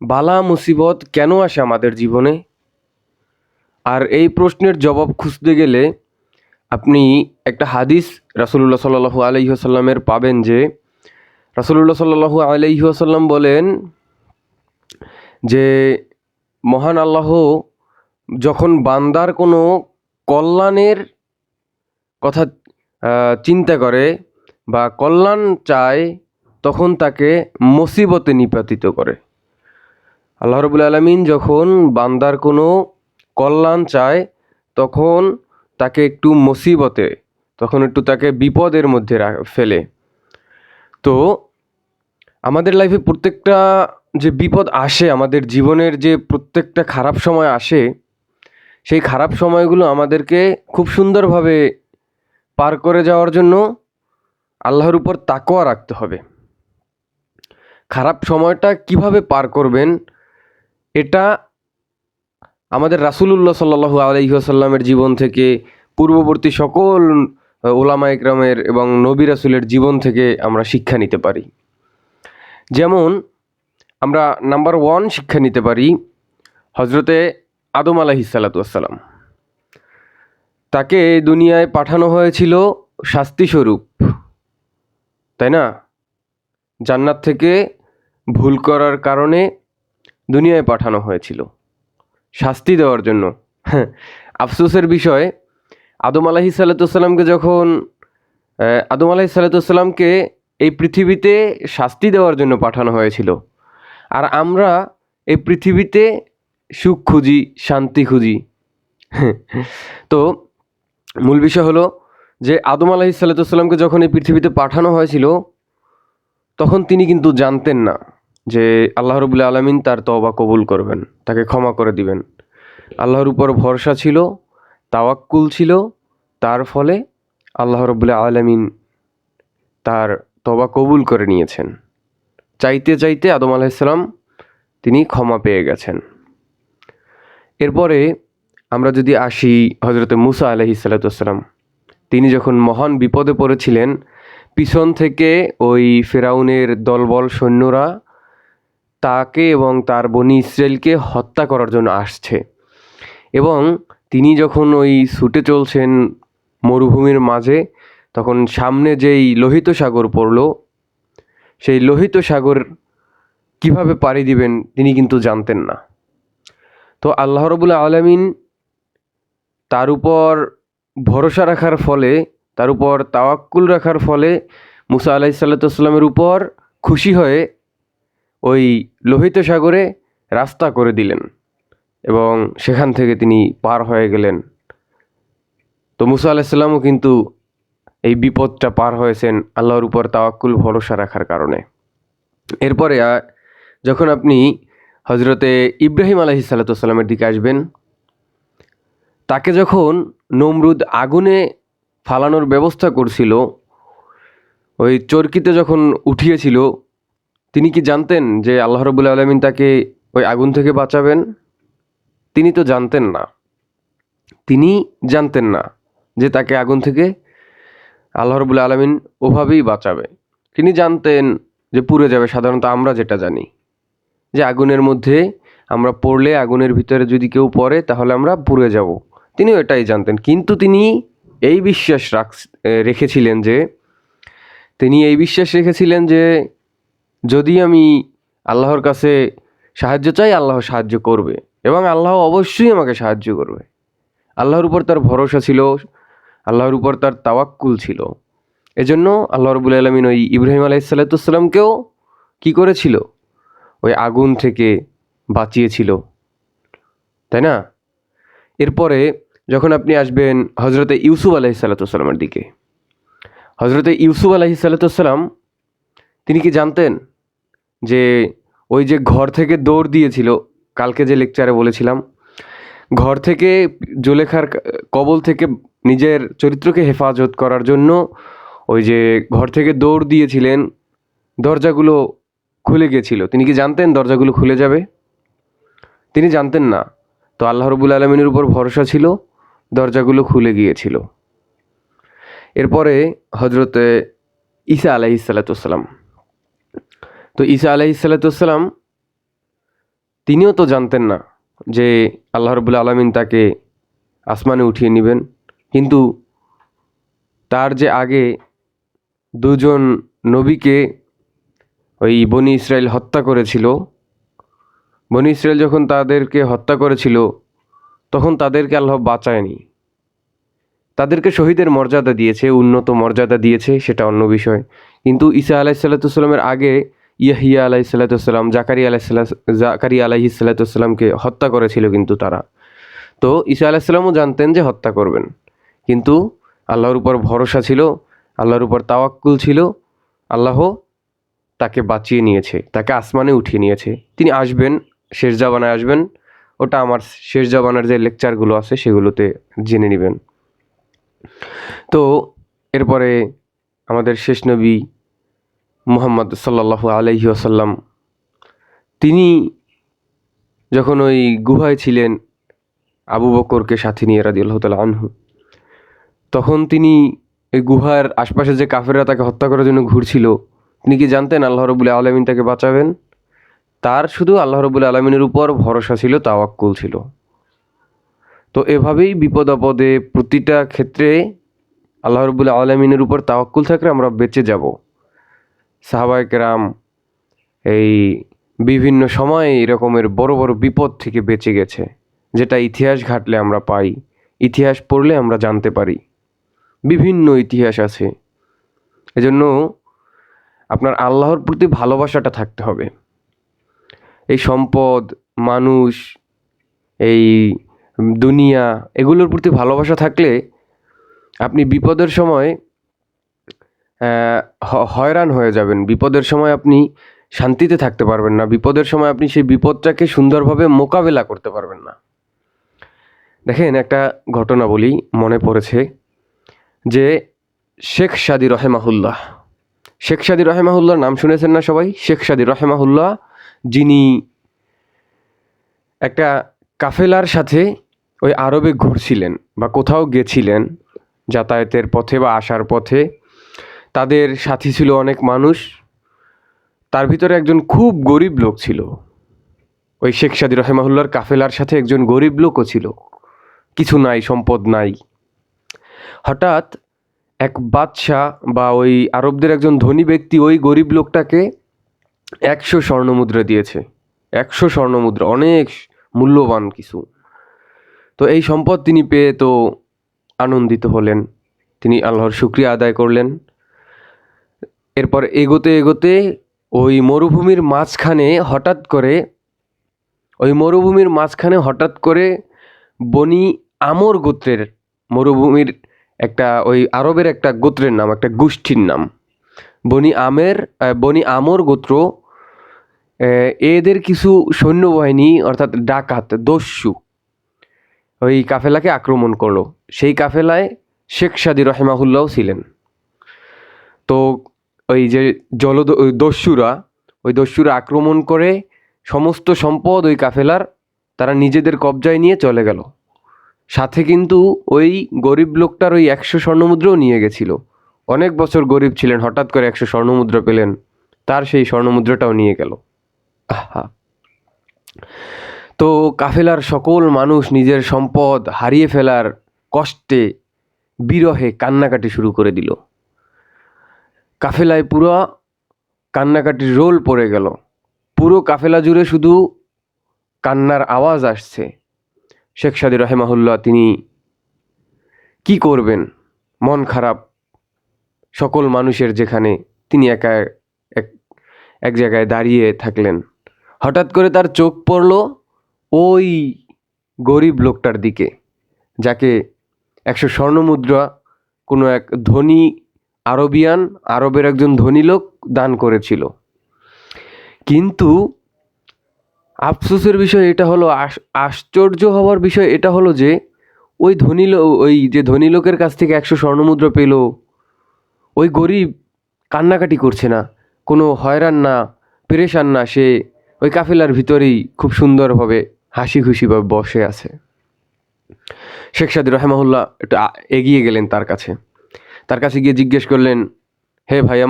বালা মুসিবত কেন আসে আমাদের জীবনে? আর এই প্রশ্নের জবাব খুঁজতে গেলে আপনি একটা হাদিস রাসূলুল্লাহ সাল্লাল্লাহু আলাইহি ওয়াসাল্লামের পাবেন যে রাসূলুল্লাহ সাল্লাল্লাহু আলাইহি ওয়াসাল্লাম বলেন যে মহান আল্লাহ যখন বান্দার কোনো কল্যাণের কথা চিন্তা করে বা কল্যাণ চায় তখন তাকে মুসিবতে নিপাতিত করে। আল্লাহ রাব্বুল আলামিন যখন বান্দার কোনো কল্যাণ চায় তখন তাকে একটু মুসিবতে, তখন একটু তাকে বিপদের মধ্যে ফেলে। তো আমাদের লাইফে প্রত্যেকটা যে বিপদ আসে, আমাদের জীবনের যে প্রত্যেকটা খারাপ সময় আসে, সেই খারাপ সময়গুলো আমাদেরকে খুব সুন্দরভাবে পার করে যাওয়ার জন্য আল্লাহর উপর তাকওয়া রাখতে হবে। খারাপ সময়টা কিভাবে পার করবেন এটা আমাদের রাসূলুল্লাহ সাল্লাল্লাহু আলাইহি ওয়াসাল্লামের জীবন থেকে, পূর্ববর্তী সকল উলামা ইকরামের এবং নবী রাসূলের জীবন থেকে আমরা শিক্ষা নিতে পারি। যেমন আমরা নাম্বার 1 শিক্ষা নিতে পারি হযরতে আদম আলাইহিস সালাতু ওয়াসসালাম। তাকে দুনিয়ায় পাঠানো হয়েছিল শাস্তিস্বরূপ, তাই না? জান্নাত থেকে ভুল করার কারণে দুনিয়ায় পাঠানো হয়েছিল শাস্তি দেওয়ার জন্য। আফসোসের বিষয়, আদম আলাইহিস সালাতু ওয়াসসালামকে যখন আদম আলাইহিস সালাতু ওয়াসসালামকে এই পৃথিবীতে শাস্তি দেওয়ার জন্য পাঠানো হয়েছিল, আর আমরা এই পৃথিবীতে সুখ খুঁজি, শান্তি খুঁজি। তো মূল বিষয় হলো যে আদম আলাইহিস সালাতু ওয়াসসালামকে যখন এই পৃথিবীতে পাঠানো হয়েছিল তখন তিনি কিন্তু জানতেন না যে আল্লাহ রাব্বুল আলামিন তার তওবা কবুল করবেন, তাকে ক্ষমা করে দিবেন। আল্লাহর উপর ভরসা ছিল, তাওয়াক্কুল ছিল, তার ফলে আল্লাহ রাব্বুল আলামিন তার তওবা কবুল করে নিয়েছেন। চাইতে চাইতে আদম আলাইহিস সালাম তিনি ক্ষমা পেয়ে গেছেন। এরপরে আমরা যদি আসি হযরতে মূসা আলাইহিস সালাতু ওয়াসসালাম, তিনি যখন মহান বিপদে পড়েছিলেন, পিছন থেকে ওই ফেরাউনের দলবল সৈন্যরা তাকে এবং তার বনি ইসরাইলকে হত্যা করার জন্য আসছে, এবং তিনি যখন ওই ছুটে চলছেন মরুভূমির মাঝে, তখন সামনে যেই লোহিত সাগর পড়ল, সেই লোহিত সাগর কিভাবে পাড়ি দিবেন তিনি কিন্তু জানতেন না। তো আল্লাহ রাব্বুল আলামিন তার উপর ভরসা রাখার ফলে, তার উপর তাওয়াক্কুল রাখার ফলে মূসা আলাইহিস সালাতু ওয়াসসালামের উপর খুশি হয়ে ওই লোহিত সাগরে রাস্তা করে দিলেন এবং সেখান থেকে তিনি পার হয়ে গেলেন। তো মূসা আলাইহিস সালামও কিন্তু এই বিপদটা পার হয়েছেন আল্লাহর উপর তাওয়াক্কুল ভরসা রাখার কারণে। এরপরে যখন আপনি হযরতে ইব্রাহিম আলাইহিস সালাতু ওয়াসসালামের দিকে আসবেন, তাকে যখন নমরুদ আগুনে ফালানোর ব্যবস্থা করছিল, ওই চরকিতে যখন উঠিয়েছিল, তিনি কি জানতেন যে আল্লাহ রাব্বুল আলামিন তাকে ওই আগুন থেকে বাঁচাবেন? তিনি তো জানতেন না। তিনি জানতেন না যে তাকে আগুন থেকে আল্লাহ রাব্বুল আলামিন ওভাবেই বাঁচাবে। তিনি জানতেন যে পুড়ে যাবে। সাধারণত আমরা যেটা জানি যে আগুনের মধ্যে আমরা পড়লে, আগুনের ভিতরে যদি কেউ পড়ে তাহলে আমরা পুড়ে যাব। তিনিও এটাই জানতেন, কিন্তু তিনি এই বিশ্বাস রেখেছিলেন যে যদি আমি আল্লাহর কাছে সাহায্য চাই, আল্লাহ সাহায্য করবে এবং আল্লাহ অবশ্যই আমাকে সাহায্য করবে। আল্লাহর উপর তার ভরসা ছিল, আল্লাহর উপর তার তাওয়াক্কুল ছিল। এজন্য আল্লাহ রাব্বুল আলামিন ওই ইব্রাহিম আলাইহিস সালাতু ওয়াসসালামকেও কী করেছিল? ওই আগুন থেকে বাঁচিয়েছিল, তাই না? এরপরে যখন আপনি আসবেন হযরতে ইউসুফ আলাইহিস সালাতু ওয়াসসালামের দিকে, হযরতে ইউসুফ আলাইহিস সালাতু ওয়াসসালাম তিনি কি জানতেন যে ওই যে ঘর থেকে দৌড় দিয়েছিল, কালকে যে লেকচারে বলেছিলাম, ঘর থেকে জুলেখার কবল থেকে নিজের চরিত্রকে হেফাজত করার জন্য ওই যে ঘর থেকে দৌড় দিয়েছিলেন, দরজাগুলো খুলে গেছিল। তিনি কি জানতেন দরজাগুলো খুলে যাবে? তিনি জানতেন না। তো আল্লাহ রাব্বুল আলামিনের উপর ভরসা ছিল, দরজাগুলো খুলে গিয়েছিল। এরপরে হযরতে ঈসা আলাইহিস সালাতু ওয়াসসালাম, তো ঈসা আলাইহিস সালাতু ওয়াসসালাম তিনিও তো জানতেন না যে আল্লাহ রাব্বুল আলামিন তাকে আসমানে উঠিয়ে নেবেন, কিন্তু তার যে আগে দুজন নবীকে ওই বনি ইসরাইল হত্যা করেছিল, বনি ইসরাইল যখন তাদেরকে হত্যা করেছিল তখন তাদেরকে আল্লাহ বাঁচায়নি, তাদেরকে শহীদের মর্যাদা দিয়েছে, উন্নত মর্যাদা দিয়েছে, সেটা অন্য বিষয়। কিন্তু ঈসা আলাইহিসসালামের আগে ইয়াহিয়া আলাইহিসসালাম, জাকারিয়া আলাইহিসসালামকে হত্যা করেছিল কিন্তু তারা। তো ঈসা আলাইহিসসালামও জানতেন যে হত্যা করবেন, কিন্তু আল্লাহর উপর ভরসা ছিল, আল্লাহর উপর তাওয়াক্কুল ছিল, আল্লাহ তাকে বাঁচিয়ে নিয়েছে, তাকে আসমানে উঠিয়ে নিয়েছে। তিনি আসবেন, শেষ জামানায় আসবেন, ওটা আমার শেষ জামানার যে লেকচারগুলো আছে সেগুলোতে জেনে নেবেন। তো এরপরে আমাদের শেষ নবী মুহাম্মদ সাল্লাল্লাহু আলাইহি ওয়াসাল্লাম, তিনি যখন ওই গুহায় ছিলেন আবু বকরকে সাথে নিয়ে রাদিয়াল্লাহু তাআলা আনহু, তখন তিনি এই গুহার আশপাশে যে কাফেররা তাকে হত্যা করার জন্য ঘুরছিল, তিনি কি জানতেন আল্লাহ রাব্বুল আলামিন তাকে বাঁচাবেন? তার শুধু আল্লাহ রাব্বুল আলামিনের উপর ভরসা ছিল, তাওয়াক্কুল ছিল। তো এভাবেই বিপদ আপদে প্রতিটা ক্ষেত্রে আল্লাহ রাব্বুল আলামিনের উপর তাওয়াক্কুল থাকলে আমরা বেঁচে যাব। সাহাবায়ে কেরাম এই বিভিন্ন সময়ে এরকমের বড় বড় বিপদ থেকে বেঁচে গেছে, যেটা ইতিহাস ঘাটলে আমরা পাই, ইতিহাস পড়লে আমরা জানতে পারি। বিভিন্ন ইতিহাস আছে। এজন্য আপনার আল্লাহর প্রতি ভালোবাসাটা থাকতে হবে। এই সম্পদ, মানুষ, এই দুনিয়া, এগুলোর প্রতি ভালোবাসা থাকলে আপনি বিপদের সময় হয়রান হয়ে যাবেন, বিপদের সময় আপনি শান্তিতে থাকতে পারবেন না, বিপদের সময় আপনি সেই বিপদটাকে সুন্দরভাবে মোকাবেলা করতে পারবেন না। দেখেন, একটা ঘটনা বলি, মনে পড়েছে যে শেখ সাদী রহেমাহুল্লাহ, শেখ সাদী রহেমাহুল্লাহর নাম শুনেছেন না সবাই? শেখ সাদী রহেমাহুল্লাহ, যিনি একটা কাফেলার সাথে ওই আরবে ঘুরছিলেন বা কোথাও গেছিলেন যাতায়াতের পথে বা আসার পথে, তাদের সাথী ছিল অনেক মানুষ, তার ভিতরে একজন খুব গরিব লোক ছিল। ওই শেখ সাদী রহেমাহুল্লাহর কাফেলার সাথে একজন গরিব লোকও ছিল, কিছু নাই, সম্পদ নাই। হঠাৎ এক বাদশাহ বা ওই আরবদের একজন ধনী ব্যক্তি ওই গরিব লোকটাকে 100 স্বর্ণমুদ্রা দিয়েছে। 100 স্বর্ণমুদ্রা অনেক মূল্যবান কিছু। তো এই সম্পদ তিনি পেয়ে তো আনন্দিত হলেন, তিনি আল্লাহর শুকরিয়া আদায় করলেন। এরপর এগোতে এগোতে ওই মরুভূমির মাঝখানে হঠাৎ করে বনি আমর গোত্রের, মরুভূমির একটা ওই আরবের একটা গোত্রের নাম, একটা গোষ্ঠীর নাম বনি আমর গোত্র, এদের কিছু সৈন্যবাহিনী অর্থাৎ ডাকাত, দস্যু ওই কাফেলাকে আক্রমণ করলো। সেই কাফেলায় শেখ সাদী রহেমাহুল্লাহ ছিলেন। তো ওই যে দস্যুরা আক্রমণ করে সমস্ত সম্পদ ওই কাফেলার তারা নিজেদের কবজায় নিয়ে চলে গেল। সাথে কিন্তু ওই গরিব লোকটার ওই 100 স্বর্ণমুদ্রাও নিয়ে গেছিল। অনেক বছর গরিব ছিলেন, হঠাৎ করে 100 স্বর্ণমুদ্রা পেলেন, তার সেই স্বর্ণমুদ্রাটাও নিয়ে গেল। আহা! তো কাফেলার সকল মানুষ নিজের সম্পদ হারিয়ে ফেলার কষ্টে, বিরহে কান্নাকাটি শুরু করে দিল। কাফেলায় পুরো কান্নাকাটির রোল পড়ে গেল। পুরো কাফেলা জুড়ে শুধু কান্নার আওয়াজ আসছে। শেখ সাদী রহেমাহুল্লাহ তিনি কি করবেন, মন খারাপ সকল মানুষের, যেখানে তিনি একা এক জায়গায় দাঁড়িয়ে থাকলেন। হঠাৎ করে তার চোখ পড়ল ওই গরিব লোকটার দিকে, যাকে 100 স্বর্ণমুদ্রা কোনো এক ধনী আরবের একজন ধনী লোক দান করেছিল। কিন্তু আফসোসের বিষয় এটা হলো, আশ্চর্য হওয়ার বিষয় এটা হলো যে ওই যে ধনী লোকের কাছ থেকে 100 স্বর্ণমুদ্রা পেল, ওই গরিব কান্নাকাটি করছে না, কোনো হয়রান না, পেরেশান না, সে ওই কাফেলার ভিতরেই খুব সুন্দরভাবে হাসি খুশিভাবে বসে আছে। শেখ সাদী রহেমাহুল্লাহ একটু এগিয়ে গেলেন তার কাছে গিয়ে জিজ্ঞেস করলেন, হে ভাই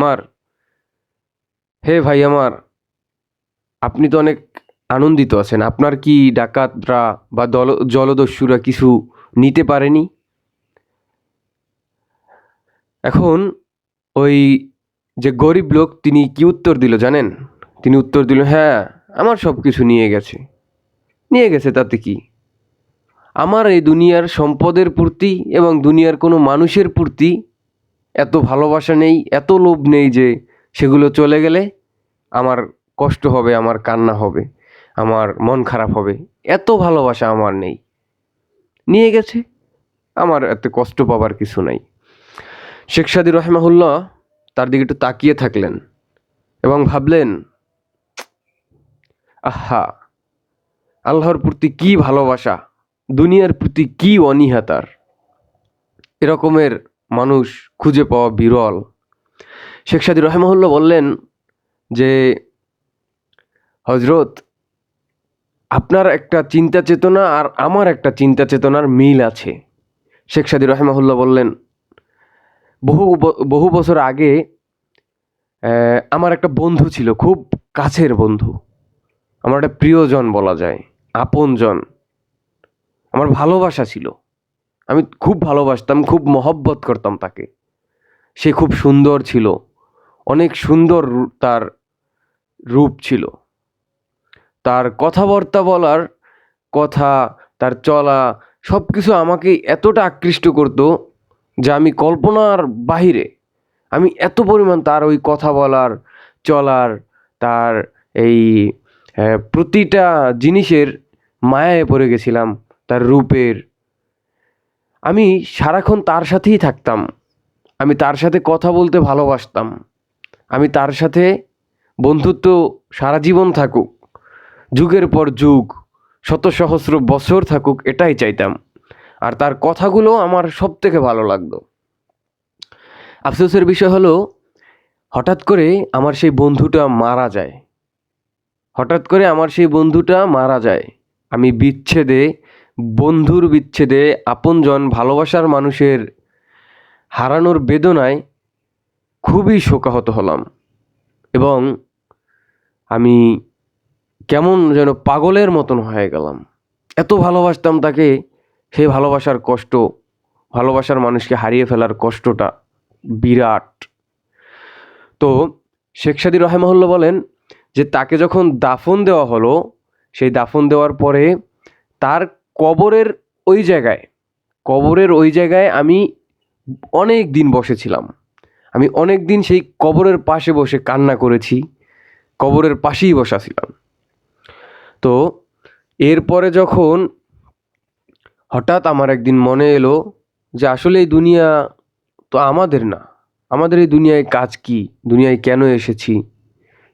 আমার, আপনি তো অনেক আনন্দিত আছেন? আপনার কি ডাকাতরা বা জলদস্যুরা কিছু নিতে পারেনি? এখন ওই যে গরিব লোক তিনি কি উত্তর দিল জানেন? তিনি উত্তর দিল, হ্যাঁ, আমার সব কিছু নিয়ে গেছে। নিয়ে গেছে তাতে কি? আমার এই দুনিয়ার সম্পদের প্রতি এবং দুনিয়ার কোনো মানুষের প্রতি এত ভালোবাসা নেই, এত লোভ নেই যে সেগুলো চলে গেলে আমার কষ্ট হবে, আমার কান্না হবে, আমার মন খারাপ হবে। এত ভালোবাসা আমার নেই। নিয়ে গেছে, আমার এত কষ্ট পাবার কিছু নাই। শেখ সাদী রহমাহুল্লাহ তার দিকে একটু তাকিয়ে থাকলেন এবং ভাবলেন, আহা, আল্লাহর প্রতি কি ভালোবাসা, দুনিয়ার প্রতি কি অনীহা তার। এরকমের মানুষ খুঁজে পাওয়া বিরল। শেখ সাদী রহমাহুল্লাহ বললেন যে, হজরত, আপনার একটা চিন্তা চেতনা আর আমার একটা চিন্তা চেতনার মিল আছে। শেখ সাদী রহমাহুল্লাহ বললেন, বহু বছর আগে আমার একটা বন্ধু ছিল, খুব কাছের বন্ধু, আমার একটা প্রিয়জন বলা যায়, আপনজন, আমার ভালোবাসা ছিল। আমি খুব ভালোবাসতাম, খুব মহব্বত করতাম তাকে। সে খুব সুন্দর ছিল, অনেক সুন্দর তার রূপ ছিল। তার কথাবার্তা বলার কথা, তার চলা, সব কিছু আমাকে এতটা আকৃষ্ট করতো যে আমি কল্পনার বাহিরে। আমি এত পরিমাণ তার ওই কথা বলার, চলার, তার এই প্রতিটা জিনিসের মায়ায় পড়ে গেছিলাম, তার রূপের। আমি সারাক্ষণ তার সাথেই থাকতাম, আমি তার সাথে কথা বলতে ভালোবাসতাম, আমি তার সাথে বন্ধুত্ব সারা জীবন থাকুক, যুগের পর যুগ, শত সহস্র বছর থাকুক, এটাই চাইতাম। আর তার কথাগুলো আমার সব থেকে ভালো লাগতো। আফসোসের বিষয় হলো, হঠাৎ করে আমার সেই বন্ধুটা মারা যায়। হঠাৎ করে আমার সেই বন্ধুটা মারা যায়। আমি বিচ্ছেদে, বন্ধুর বিচ্ছেদে, আপনজন, ভালোবাসার মানুষের হারানোর বেদনায় খুবই শোকাহত হলাম এবং আমি কেমন যেন পাগলের মতন হয়ে গেলাম। এত ভালোবাসতাম তাকে, সেই ভালোবাসার কষ্ট, ভালোবাসার মানুষকে হারিয়ে ফেলার কষ্টটা বিরাট। তো শেখ সাদী রহমাহুল্লাহ বলেন যে তাকে যখন দাফন দেওয়া হলো, সেই দাফন দেওয়ার পরে তার কবরের ওই জায়গায় আমি অনেক দিন বসেছিলাম। আমি অনেক দিন সেই কবরের পাশে বসে কান্না করেছি, কবরের পাশেই বসা ছিলাম। তো এরপরে যখন হঠাৎ আমার একদিন মনে এলো যে আসলে এই দুনিয়া তো আমাদের না, আমাদের এই দুনিয়ায় কাজ কি, দুনিয়ায় কেন এসেছি,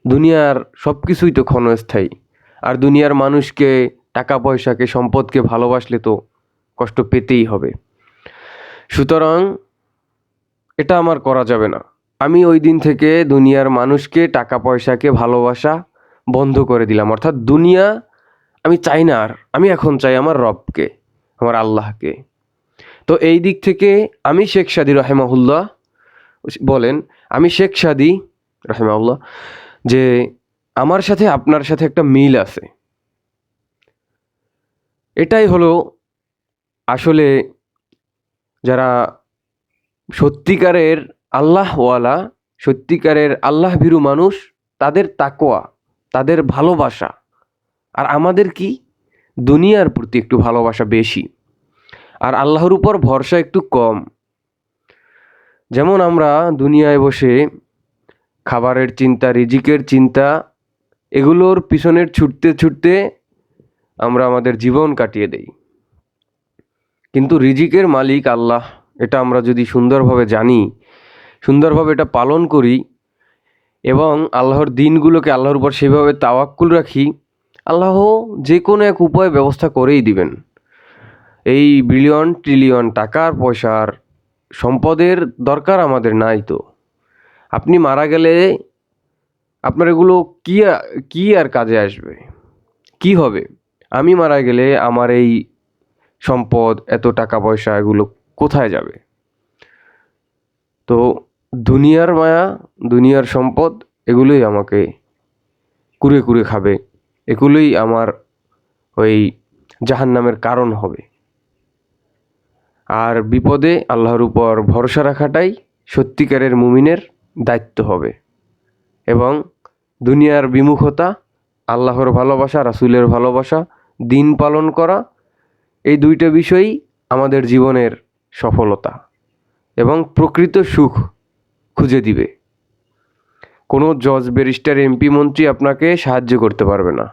দুনিয়ার সব কিছুই তো ক্ষণস্থায়ী। আর দুনিয়ার মানুষকে, টাকা পয়সাকে, সম্পদকে ভালোবাসলে তো কষ্ট পেতেই হবে। সুতরাং এটা আমার করা যাবে না। আমি ওই দিন থেকে দুনিয়ার মানুষকে, টাকা পয়সাকে ভালোবাসা বন্ধ করে দিলাম। অর্থাৎ দুনিয়া আমি চাই না আর, আমি এখন চাই আমার রবকে, আমার আল্লাহকে। তো এই দিক থেকে আমি শেখ সাদী রহমাহুল্লাহ বলেন, আমি শেখ সাদী রহমাহুল্লাহ, যে আমার সাথে আপনার সাথে একটা মিল আছে। এটাই হলো আসলে যারা সত্যিকারের আল্লাহওয়ালা, সত্যিকারের আল্লাহ ভীরু মানুষ, তাদের তাকওয়া, তাদের ভালোবাসা। আর আমাদের কি, দুনিয়ার প্রতি একটু ভালোবাসা বেশি, আর আল্লাহর উপর ভরসা একটু কম। যেমন আমরা দুনিয়ায় বসে খাবারের চিন্তা, রিজিকের চিন্তা, এগুলোর পিছনের ছুটতে ছুটতে আমরা আমাদের জীবন কাটিয়ে দেই। কিন্তু রিজিকের মালিক আল্লাহ, এটা আমরা যদি সুন্দরভাবে জানি, সুন্দরভাবে এটা পালন করি এবং আল্লাহর দিনগুলোকে আল্লাহর উপর সেভাবে তাওয়াক্কুল রাখি, আল্লাহ যে কোনো এক উপায় ব্যবস্থা করেই দিবেন। এই বিলিয়ন ট্রিলিয়ন টাকার পয়সার সম্পদের দরকার আমাদের নাই। তো আপনি মারা গেলে আপনার এগুলো কি আর কাজে আসবে, কি হবে? আমি মারা গেলে আমার এই সম্পদ, এত টাকা পয়সা, এগুলো কোথায় যাবে? তো দুনিয়ার মায়া, দুনিয়ার সম্পদ, এগুলোই আমাকে কুরে কুরে খাবে। এগুলোই আমার ওই জাহান্নামের কারণ হবে। আর বিপদে আল্লাহর উপর ভরসা রাখাটাই সত্যিকারের মুমিনের দায়িত্ব হবে। এবং দুনিয়ার বিমুখতা, আল্লাহর ভালোবাসা, রাসূলের ভালোবাসা, দিন পালন করা, এই দুইটা বিষয়ই আমাদের জীবনের সফলতা এবং প্রকৃত সুখ খুঁজে দিবে। কোনো জজ, ব্যারিস্টার, এমপি, মন্ত্রী আপনাকে সাহায্য করতে পারবে না।